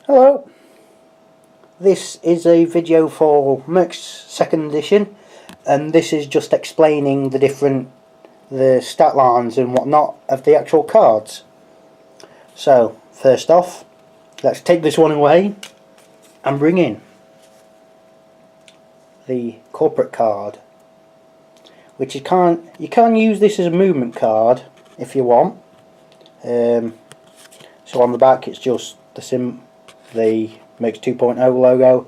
Hello, this is a video for M.E.R.C.S. 2nd edition, and this is just explaining the stat lines and whatnot of the actual cards. So first off, let's take this one away and bring in the corporate card, which you can use this as a movement card if you want. So on the back it's just the M.E.R.C.S. 2.0 logo,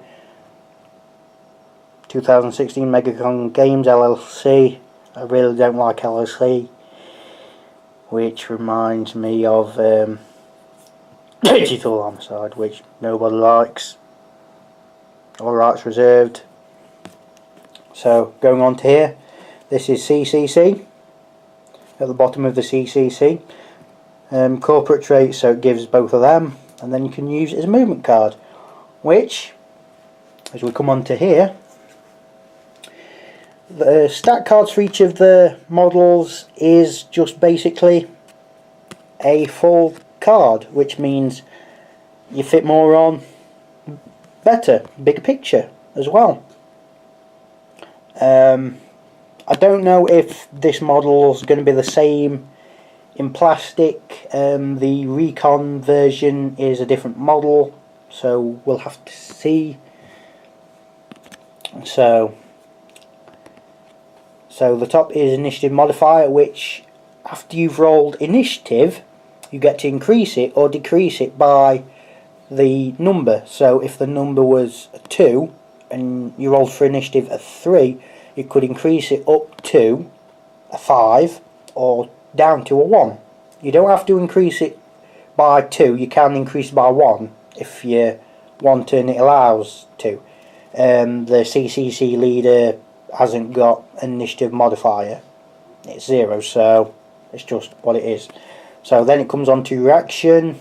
2016 Megacon Games LLC. I really don't like LLC, which reminds me of Digital Homicide, which nobody likes. All rights reserved. So going on to here, this is CCC at the bottom of the CCC. Corporate traits, so it gives both of them, and then you can use it as a movement card, which, as we come on to here, the stat cards for each of the models is just basically a full card, which means you fit more on better, bigger picture as well. I don't know if this model is going to be the same in plastic. The Recon version is a different model, so we'll have to see. So the top is initiative modifier, which after you've rolled initiative you get to increase it or decrease it by the number. So if the number was a 2 and you rolled for initiative a 3, you could increase it up to a 5 or down to a 1. You don't have to increase it by 2, you can increase it by 1 if you want and it allows to. The CCC leader hasn't got an initiative modifier, it's 0, so it's just what it is. So then it comes on to reaction.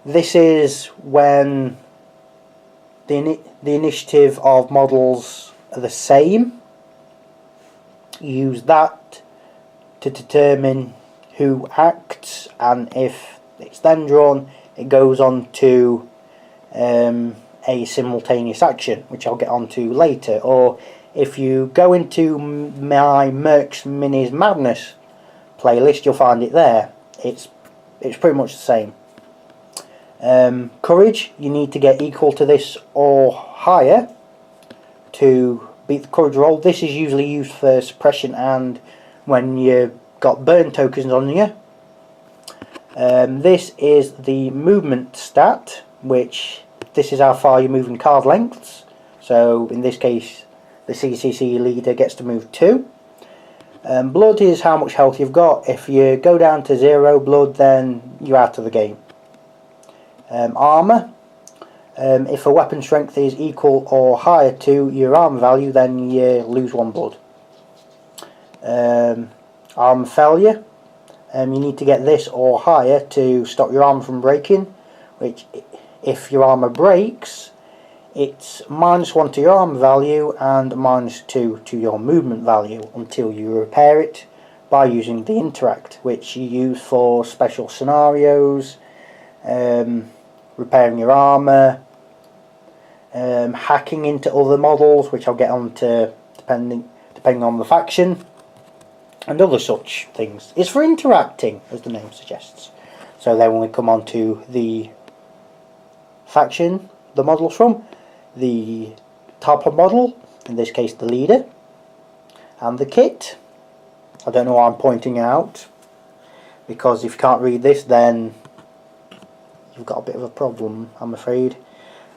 This is when the initiative of models are the same. You use that to determine who acts, and if it's then drawn, it goes on to a simultaneous action, which I'll get onto later. Or if you go into my M.E.R.C.S. Minis Madness playlist, you'll find it there. It's pretty much the same. Courage, you need to get equal to this or higher to beat the courage roll. This is usually used for suppression and when you've got burn tokens on you. This is the movement stat, which this is how far you move in card lengths. So in this case the CCC leader gets to move 2. Blood is how much health you've got. If you go down to 0 blood, then you're out of the game. Armour, if a weapon strength is equal or higher to your armour value, then you lose 1 blood. Armour failure, you need to get this or higher to stop your armour from breaking, which if your armour breaks, it's -1 to your armour value and -2 to your movement value until you repair it by using the interact, which you use for special scenarios, repairing your armour, hacking into other models, which I'll get on to depending on the faction, and other such things. It's for interacting, as the name suggests. So then when we come on to the faction the model's from, the Tabletop model, in this case the leader, and the kit. I don't know why I'm pointing out, because if you can't read this then you've got a bit of a problem, I'm afraid.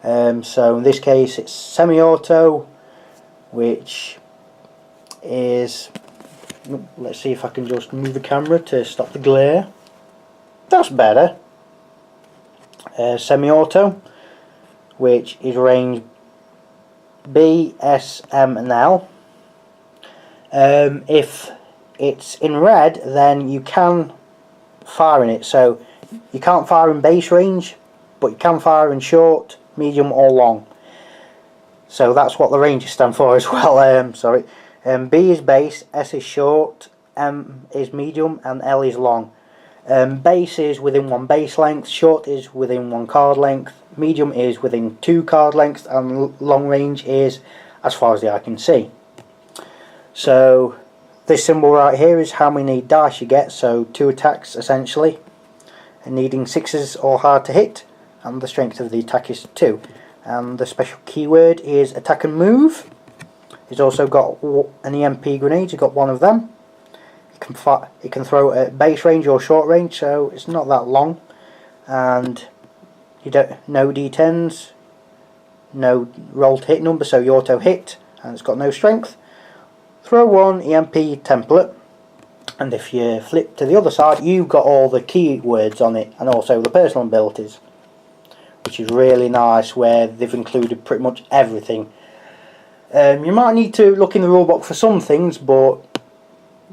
So in this case it's semi-auto, which is, let's see if I can just move the camera to stop the glare. That's better. Semi-auto, which is range B, S, M and L. If it's in red, then you can fire in it. So you can't fire in base range, but you can fire in short, medium or long. So that's what the ranges stand for as well. Sorry. B is base, S is short, M is medium and L is long. Base is within 1 base length, short is within 1 card length, medium is within 2 card lengths, and long range is as far as the eye can see. So this symbol right here is how many dice you get, so 2 attacks essentially, and needing 6s or hard to hit, and the strength of the attack is 2. And the special keyword is attack and move. He's also got an EMP grenade, he's got 1 of them. It can throw at base range or short range, so it's not that long. And no D10s, no roll to hit number, so you auto hit, and it's got no strength. Throw 1 EMP template, and if you flip to the other side, you've got all the keywords on it, and also the personal abilities, which is really nice, where they've included pretty much everything. You might need to look in the rulebook for some things, but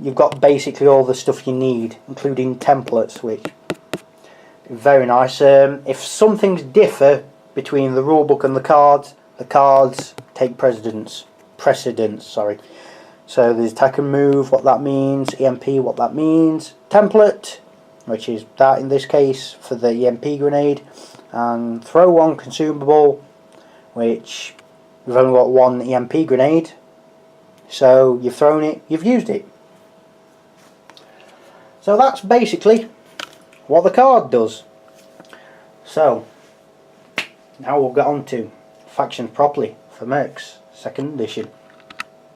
you've got basically all the stuff you need, including templates, which is very nice. If some things differ between the rulebook and the cards take precedence. Sorry. So there's attack and move, what that means, EMP, what that means, template, which is that in this case for the EMP grenade, and throw 1 consumable, which we've only got 1 EMP grenade, so you've thrown it, you've used it. So that's basically what the card does. So now we'll get on to factions properly for M.E.R.C.S. 2nd edition.